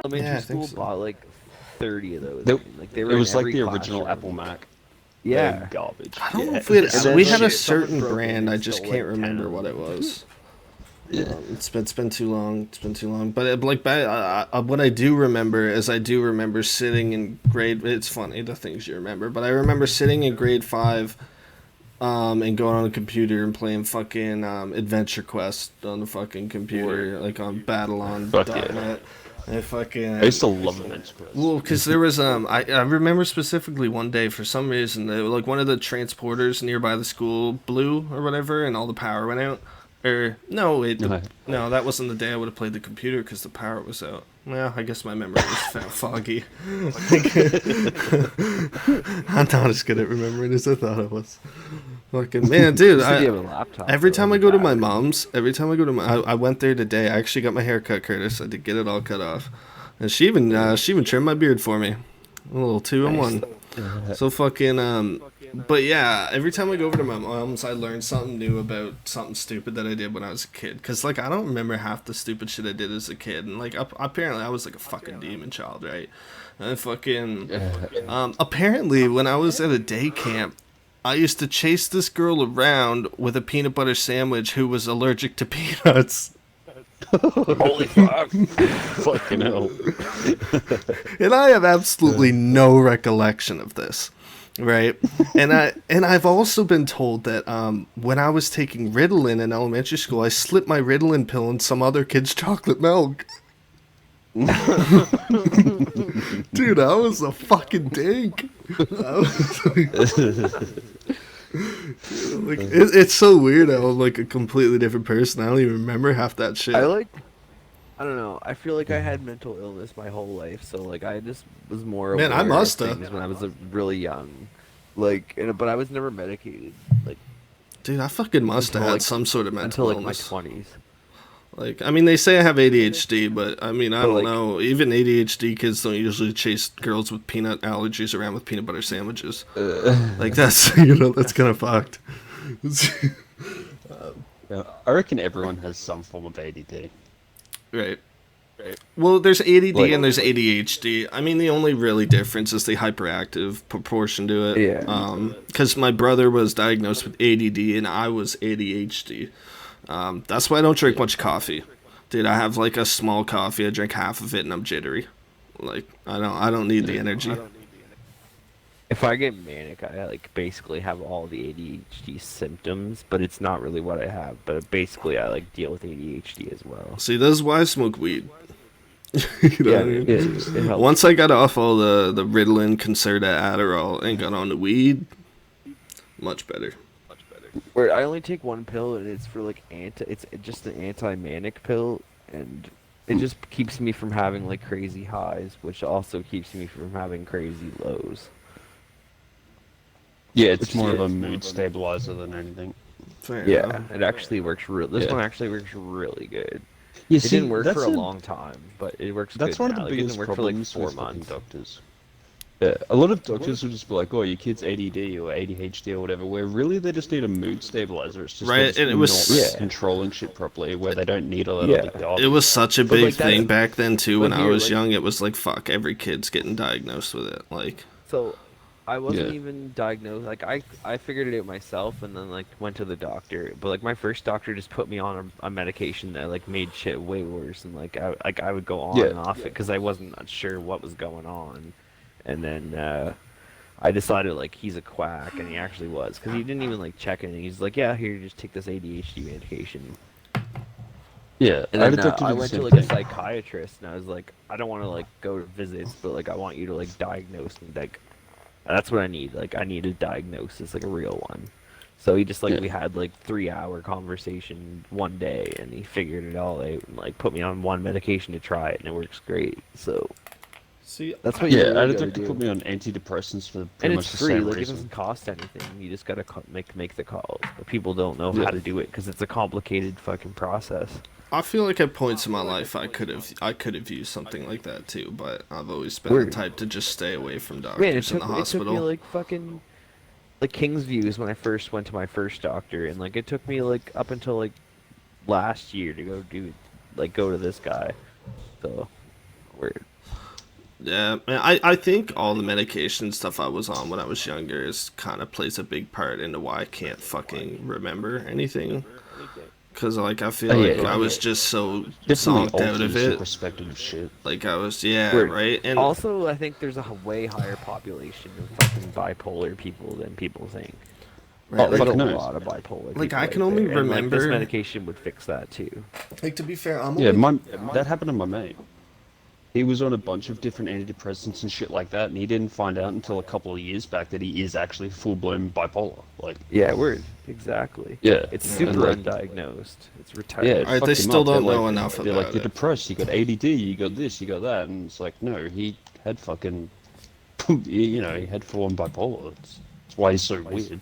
Elementary school bought like 30 of those. They were it was like the classroom. original Apple Mac. Yeah. Garbage. I don't know if we had a shit, certain someone broke brand. it I and just stole, can't like, remember 10 what of it was. Yeah. It's been too long. It's been too long. But what I do remember is I do remember sitting in grade. It's funny the things you remember, but I remember sitting in grade 5, and going on a computer and playing fucking Adventure Quest on the fucking computer, like on Battlon.net. I used to love Adventure Quest. Well, because there was I remember specifically one day for some reason like one of the transporters nearby the school blew or whatever, and all the power went out. Or no, no, that wasn't the day I would have played the computer because the power was out. Well, I guess my memory was foggy. I'm not as good at remembering as I thought I was. Fucking man, dude! Every time I go to my mom's, I went there today. I actually got my hair cut, Curtis. I did get it all cut off, and she even trimmed my beard for me. A little 2-in-1. So fucking but yeah, every time I go over to my mom's, I learn something new about something stupid that I did when I was a kid. Cause like I don't remember half the stupid shit I did as a kid, and like apparently I was like a fucking demon child, right? And fucking apparently when I was at a day camp, I used to chase this girl around with a peanut butter sandwich who was allergic to peanuts. Holy fuck. Fucking hell. And I have absolutely no recollection of this, right? And I've also been told that when I was taking Ritalin in elementary school, I slipped my Ritalin pill in some other kid's chocolate milk. Dude, I was a fucking dink. Like, it's so weird how I'm like a completely different person. I don't even remember half that shit. I don't know. I feel like I had mental illness my whole life, so like I just was more aware I must of have things when I was really young. But I was never medicated. Like, dude, I fucking must have had some sort of mental illness until like my 20s. Like, I mean, they say I have ADHD, but I mean, I don't know. Even ADHD kids don't usually chase girls with peanut allergies around with peanut butter sandwiches. Like, that's, that's kind of fucked. I reckon everyone has some form of ADD. Right. Well, there's ADD and there's ADHD. I mean, the only really difference is the hyperactive proportion to it. Yeah. Because my brother was diagnosed with ADD and I was ADHD. That's why I don't drink much coffee. Dude, I have like a small coffee, I drink half of it and I'm jittery. Like, I don't need the energy. If I get manic, I like basically have all the ADHD symptoms, but it's not really what I have. But basically, I like deal with ADHD as well. See, that's why I smoke weed. What I mean? It helps. Once I got off all the Ritalin, Concerta, Adderall, and got on the weed, much better. Where I only take one pill, and it's for like it's just an anti-manic pill, and it just keeps me from having like crazy highs, which also keeps me from having crazy lows. Yeah, it's more of a mood stabilizer than anything. Fair Yeah, enough. it actually works. This one actually works really good. You It didn't work for a long time, but it works. That's good one of now. the Like, it biggest didn't work for like problems 4 with fucking months. doctors. Yeah, a lot of doctors will just be like, "Oh, your kid's ADD or ADHD or whatever," where really they just need a mood stabilizer. It's just Right, and it was not controlling shit properly, where they don't need a lot of the garbage. It was such a big like, thing back then too. When but I here, was like- young, it was like fuck, every kid's getting diagnosed with it. Like, So, I wasn't Yeah. even diagnosed. Like I figured it out myself, and then like went to the doctor. But like my first doctor just put me on a medication that like made shit way worse, and like I would go on and off it because I wasn't sure what was going on, and then I decided like he's a quack, and he actually was, because he didn't even like check anything. He's like, yeah, here, just take this ADHD medication. Yeah, And I had then a doctor I do the went to same like a thing. psychiatrist, and I was like, I don't want to like go to visits, but like I want you to like diagnose me. Like that's what I need. Like I need a diagnosis, like a real one. So he just like we had like 3-hour conversation one day, and he figured it all out and like put me on one medication to try it, and it works great. So see, that's what you Yeah, really I had a gotta doctor do. put me on antidepressants for And pretty it's much the free, same like it reason. doesn't cost anything. You just gotta make the calls. But people don't know how to do it because it's a complicated fucking process. I feel like at points in my life I could have used something like that too, but I've always been the type to just stay away from doctors Man, it in the took me hospital. like fucking like Kingsview is when I first went to my first doctor, and like it took me like up until like last year to go to this guy. So weird. Yeah, man, I think all the medication stuff I was on when I was younger is kind of plays a big part into why I can't fucking remember anything. Cause like I feel like I was just so definitely zonked out of alters your it. perspective of shit. Like I was, yeah, Weird. right. And Also, I think there's a way higher population of fucking bipolar people than people think. right, There's like, a lot of bipolar like people I can out only there, and like this remember. medication would fix that too. Like to be fair, I'm Yeah, only. that happened to my mate. He was on a bunch of different antidepressants and shit like that, and he didn't find out until a couple of years back that he is actually full-blown bipolar. Like, Yeah, word. Exactly. yeah, It's and, super like, undiagnosed. It's yeah, retarded. it Alright, fucked they him still up. They're don't know like, enough they're like, about you're it. depressed. You got ADD. You got this. You got that. And it's like, no, he had fucking, you know, he had full-on bipolar. That's why he's so weird.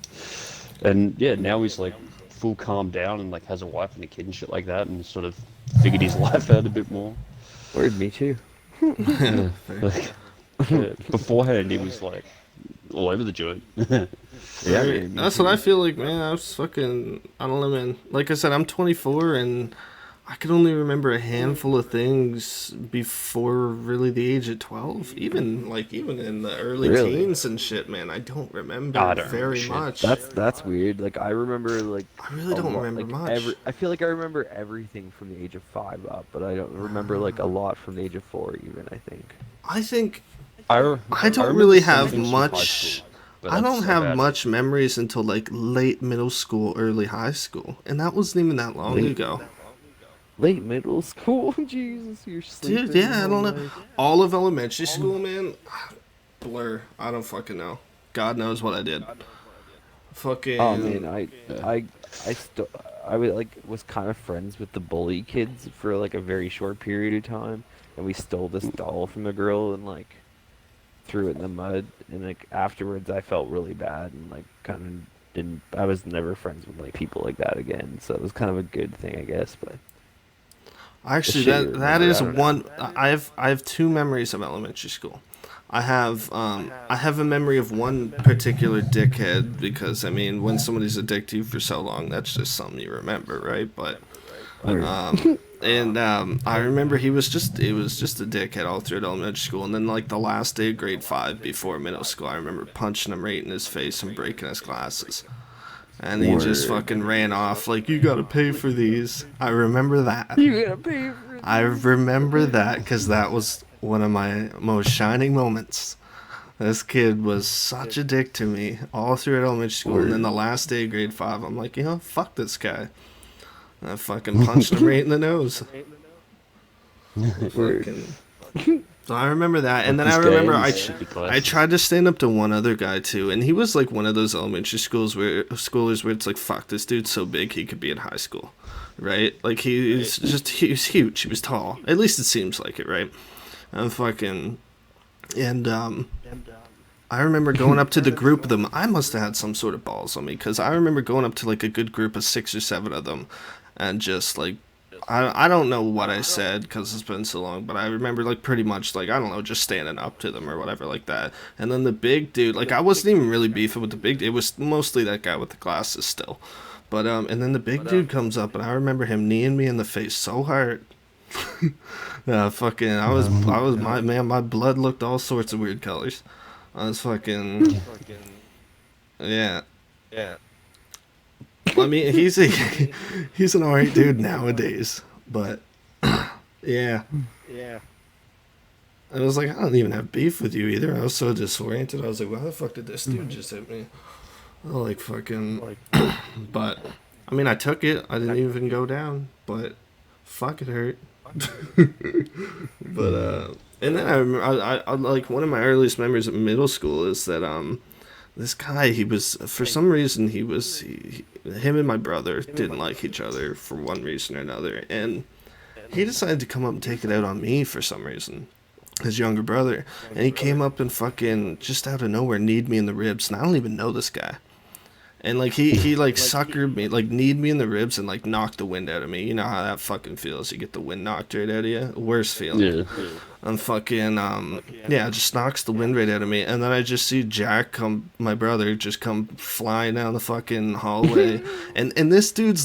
And yeah, now he's like full calmed down and like has a wife and a kid and shit like that, and sort of figured his life out a bit more. Word, me too. Yeah, like, yeah, beforehand he was like all over the joint. Yeah, Right? man, me That's too. what I feel like, man. I was fucking. I don't know, man. Like I said, I'm 24, and I can only remember a handful of things before really the age of 12. Even in the early Really? teens and shit, man. I don't remember I don't remember very shit. much. That's weird. Like I remember like I really a don't lot, remember like much. I feel like I remember everything from the age of 5 up, but I don't remember like a lot from the age of 4 even, I think. I think I I don't remember really some have things from high much. school, but I don't that's have about it. much memories until like late middle school, early high school, and that wasn't even that long Late ago. late middle school? Jesus, you're sleeping Dude, your yeah, I whole don't know. life. All of elementary school, man, blur. I don't fucking know. God knows what I did. Oh man, Fucking I still I was like was kind of friends with the bully kids for like a very short period of time, and we stole this doll from a girl and like threw it in the mud, and like afterwards I felt really bad and like kind of didn't. I was never friends with like people like that again, so it was kind of a good thing, I guess. But the actually shit you that remember, is I don't know. one. I have two memories of elementary school. I have a memory of one particular dickhead because I mean when somebody's a dick to you for so long, that's just something you remember, right? But Word. I remember it was just a dickhead all through elementary school, and then like the last day of grade 5 before middle school, I remember punching him right in his face and breaking his glasses, and he just Word. fucking ran off like you gotta pay for these. I remember that. You gotta pay for I these. remember that because that was one of my most shining moments. This kid was such a dick to me all through elementary school, and then the Word. last day of grade 5, I'm like, you know, fuck this guy. I fucking punched him right in the nose. Word. Fucking. So I remember that, and then I This guy remember and I, his ch- stupid I glasses. tried to stand up to one other guy too, and he was like one of those elementary schoolers where it's like, fuck, this dude's so big he could be in high school, right? Like he was huge, he was tall. At least it seems like it, right? I'm fucking, and I remember going up to the group of them. I must have had some sort of balls on me because I remember going up to like a good group of 6 or 7 of them, and just like I don't know what I said because it's been so long, but I remember like pretty much like I don't know, just standing up to them or whatever like that. And then the big dude, like I wasn't even really beefing with the big. It was mostly that guy with the glasses still, but and then the big dude comes up, and I remember him kneeing me in the face so hard. Fucking, I was my man. My blood looked all sorts of weird colors. I was fucking, yeah. I mean, he's an alright dude nowadays, but yeah. I was like, I don't even have beef with you either. I was so disoriented. I was like, why the fuck did this dude just hit me? I like fucking, but I mean, I took it. I didn't even go down, but fuck, it hurt. But and then I remember, I like one of my earliest memories of middle school is that this guy, he was for some reason him and my brother didn't like each other for one reason or another, and he decided to come up and take it out on me for some reason, his younger brother, and he came up and fucking just out of nowhere kneed me in the ribs, and I don't even know this guy. And like he like suckered me, like kneed me in the ribs and like knocked the wind out of me. You know how that fucking feels. You get the wind knocked right out of you. Worst feeling. Yeah. I'm fucking yeah, just knocks the wind right out of me. And then I just see Jack come, my brother, just come flying down the fucking hallway. and this dude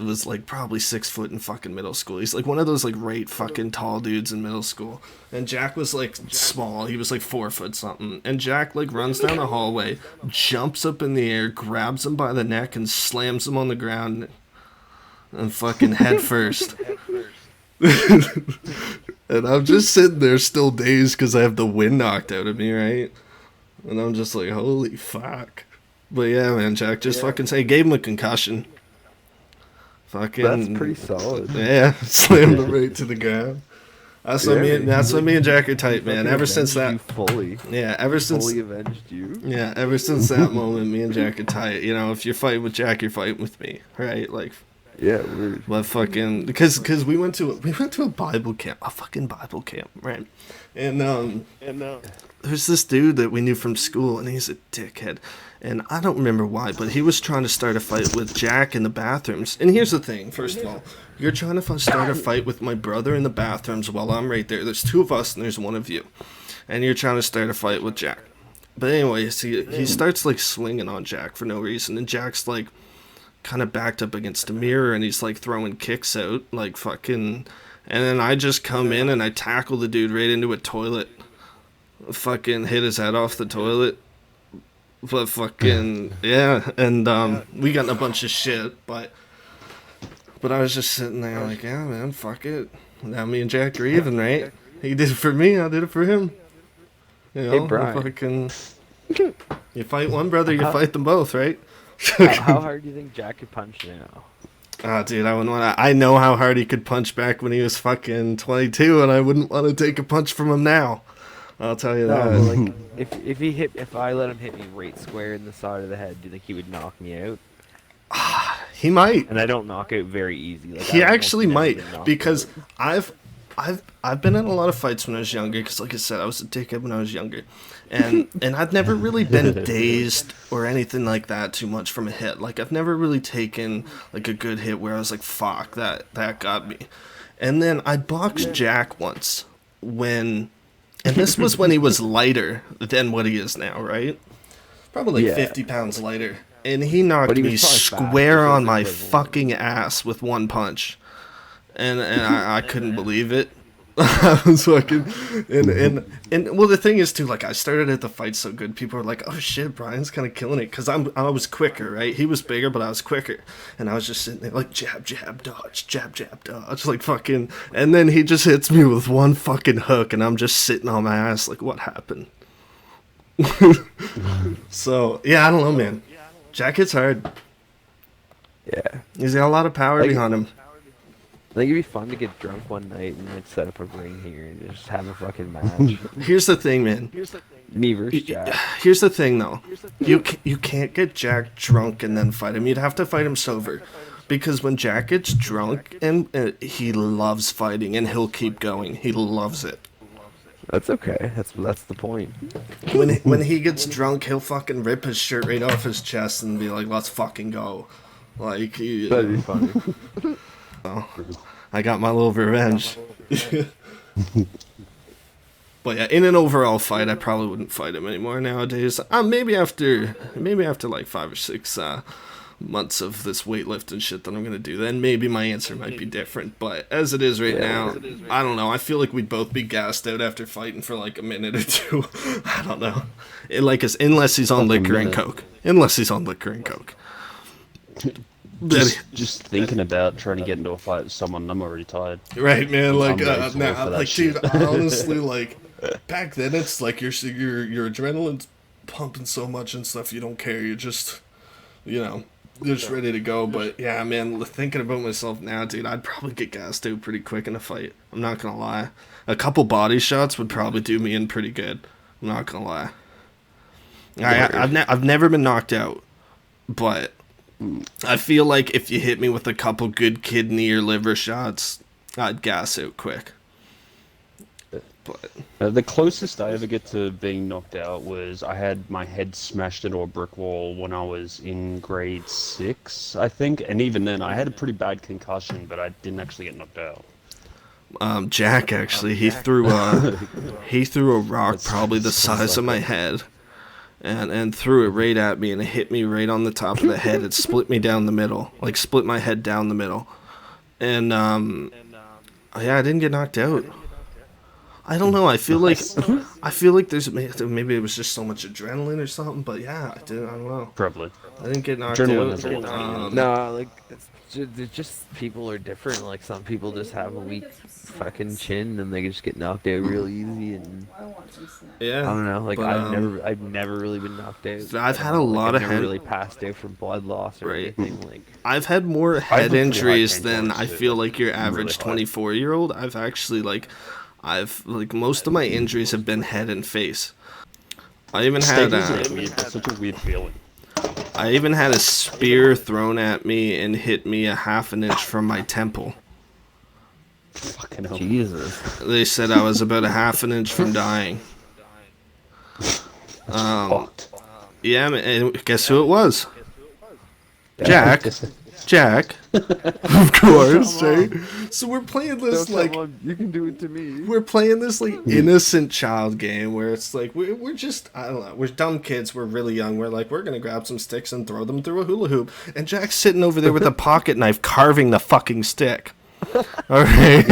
was like probably 6 foot in fucking middle school. He's like one of those like right fucking tall dudes in middle school. And Jack was like small. He was like 4 foot something. And Jack like runs down the hallway, jumps up in the air, grabs him by the neck, and slams him on the ground and fucking head first. And I'm just sitting there still dazed because I have the wind knocked out of me, right? And I'm just like, holy fuck. But yeah, man, Jack just fucking say gave him a concussion. Fucking, that's pretty solid. Yeah, slammed him right to the ground. That's what me and Jack are tight, man. Ever since that, ever since avenged you. Yeah, ever since that moment, me and Jack are tight. You know, if you're fighting with Jack, you're fighting with me, right? Like, yeah, weird. But fucking because we went to a Bible camp, a fucking Bible camp, right? And there's this dude that we knew from school, and he's a dickhead. And I don't remember why, but he was trying to start a fight with Jack in the bathrooms. And here's the thing, first of all, you're trying to start a fight with my brother in the bathrooms while I'm right there. There's 2 of us and there's 1 of you. And you're trying to start a fight with Jack. But anyways, he starts like swinging on Jack for no reason. And Jack's like kind of backed up against a mirror and he's like throwing kicks out like fucking. And then I just come in and I tackle the dude right into a toilet. Fucking hit his head off the toilet. But fucking yeah, and we got in a bunch of shit, but I was just sitting there like, yeah, man, fuck it. Now me and Jack are even, right? He did it for me, I did it for him. You know, hey, Brian. Fucking, you fight one brother, you fight them both, right? How hard do you think Jack could punch now? Ah, dude, I wouldn't want to. I know how hard he could punch back when he was fucking 22, and I wouldn't want to take a punch from him now. I'll tell you that. Like, if I let him hit me right square in the side of the head, do you think he would knock me out? He might. And I don't knock out very easy. Like, he actually might, because I've been in a lot of fights when I was younger. Because, like I said, I was a dickhead when I was younger, and I've never really been dazed or anything like that too much from a hit. Like I've never really taken like a good hit where I was like, "Fuck, that got me." And then I boxed Jack once and this was when he was lighter than what he is now, right? Probably like 50 pounds lighter. And he knocked me square on my fucking ass with 1 punch. And I couldn't believe it. I was fucking... And well, the thing is, too, like, I started at the fight so good, people were like, oh, shit, Brian's kind of killing it. Because I was quicker, right? He was bigger, but I was quicker. And I was just sitting there like, jab, jab, dodge, like fucking... And then he just hits me with 1 fucking hook, and I'm just sitting on my ass like, what happened? So, yeah, I don't know, man. Jack hits hard. Yeah. He's got a lot of power behind him. I think it'd be fun to get drunk one night and like set up a ring here and just have a fucking match. Here's the thing, man. Me versus Jack. Here's the thing, though. You can't get Jack drunk and then fight him. You'd have to fight him sober. Because when Jack gets drunk, and he loves fighting, and he'll keep going. He loves it. That's okay. That's the point. When he gets drunk, he'll fucking rip his shirt right off his chest and be like, let's fucking go. Like, that'd be funny. Oh, I got my little revenge. But yeah, in an overall fight, I probably wouldn't fight him anymore nowadays. Maybe after like 5 or 6 months of this weightlifting shit that I'm gonna do, then maybe my answer might be different. But as it is right now, I don't know. I feel like we'd both be gassed out after fighting for like a minute or 2. I don't know. Unless he's on liquor and coke. Just thinking about trying to get into a fight with someone, I'm already tired. Right, man. Like, dude, honestly, like, back then it's like your adrenaline's pumping so much and stuff, you don't care. You're just, you're just ready to go. But yeah, man, thinking about myself now, dude, I'd probably get gassed out pretty quick in a fight. I'm not gonna lie. A couple body shots would probably do me in pretty good. I'm not gonna lie. I've never been knocked out, but I feel like if you hit me with a couple good kidney or liver shots, I'd gas out quick. But The closest I ever get to being knocked out was I had my head smashed into a brick wall when I was in grade 6, I think. And even then, I had a pretty bad concussion, but I didn't actually get knocked out. Jack actually, he threw a rock probably the size of my head, and threw it right at me, and it hit me right on the top of the head. It split me down the middle, like split my head down the middle, and yeah, I didn't get knocked out. I don't know. I feel like there's maybe it was just so much adrenaline or something, but yeah, I don't know. Probably. I didn't get knocked Adrenaline out. has a lot to No, like it's just people are different. Like some people just have a weak fucking chin and they just get knocked out real easy. And Yeah, I don't know. Like but, I've never really been knocked out. I've had a lot I've of never head. really passed out from blood loss or Right. anything. Like I've had more have a head pretty high injuries pain than tolerance, I too, feel like, like your really average high. 24-year-old. I've most of my injuries have been head and face. I even had It's such a weird feeling. I even had a spear thrown at me and hit me a half an inch from my temple. Fucking hell. Jesus. They said I was about a half an inch from dying. Fucked. Yeah, and guess who it was? Jack. Jack. Of course, Jay. So we're playing this like you can do it to me. we're playing this like innocent child game where it's like we're just, I don't know, we're dumb kids, we're really young, we're like, we're gonna grab some sticks and throw them through a hula hoop, and Jack's sitting over there with a pocket knife carving the fucking stick. Alright.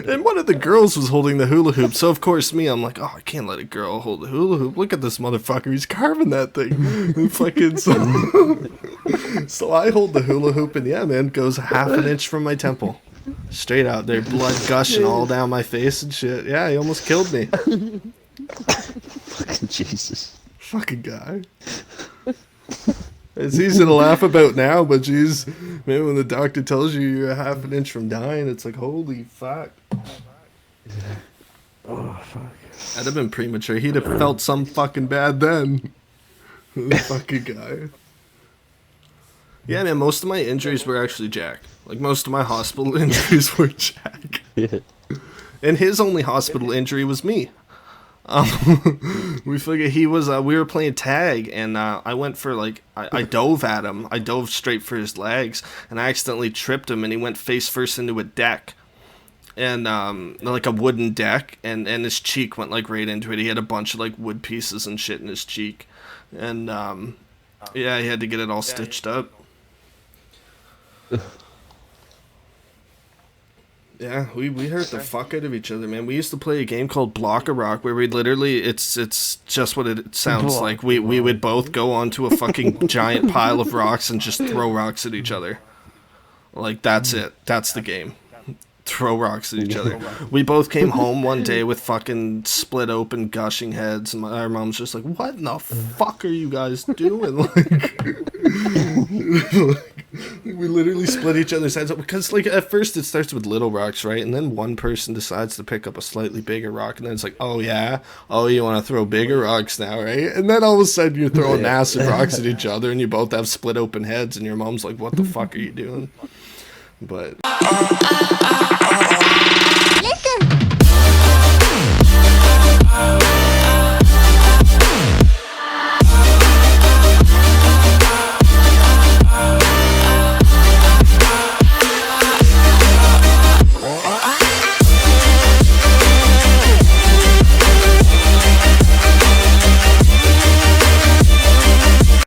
And one of the girls was holding the hula hoop, so of course me, I'm like, oh, I can't let a girl hold the hula hoop. Look at this motherfucker, he's carving that thing. And fucking so I hold the hula hoop, and yeah, man, goes half an inch from my temple. Straight out there, blood gushing all down my face and shit. Yeah, he almost killed me. Fucking Jesus. Fucking guy. It's easy to laugh about now, but geez, man, when the doctor tells you you're a half an inch from dying, it's like, holy fuck. Oh fuck. That'd have been premature. He'd have felt some fucking bad then. The fucking guy. Yeah, man, most of my injuries were actually Jack. Like, most of my hospital injuries were Jack. Yeah. And his only hospital injury was me. We figured he was, we were playing tag, and I went for, like, I dove at him. I dove straight for his legs, and I accidentally tripped him, and he went face first into a deck. And, like a wooden deck, and his cheek went, like, right into it. He had a bunch of, like, wood pieces and shit in his cheek. And, yeah, he had to get it all stitched up. Yeah, we hurt the fuck out of each other, man. We used to play a game called Block a Rock where we literally, it's just what it sounds like. We would both go onto a fucking giant pile of rocks and just throw rocks at each other. Like, that's it. That's the game. Throw rocks at each other. We both came home one day with fucking split open, gushing heads, and our mom's just like, what in the fuck are you guys doing? Like, we literally split each other's heads up because, like, at first it starts with little rocks, right? And then one person decides to pick up a slightly bigger rock, and then it's like, oh yeah, oh, you want to throw bigger rocks now, right? And then all of a sudden you're throwing massive rocks at each other, and you both have split open heads, and your mom's like, what the fuck are you doing? But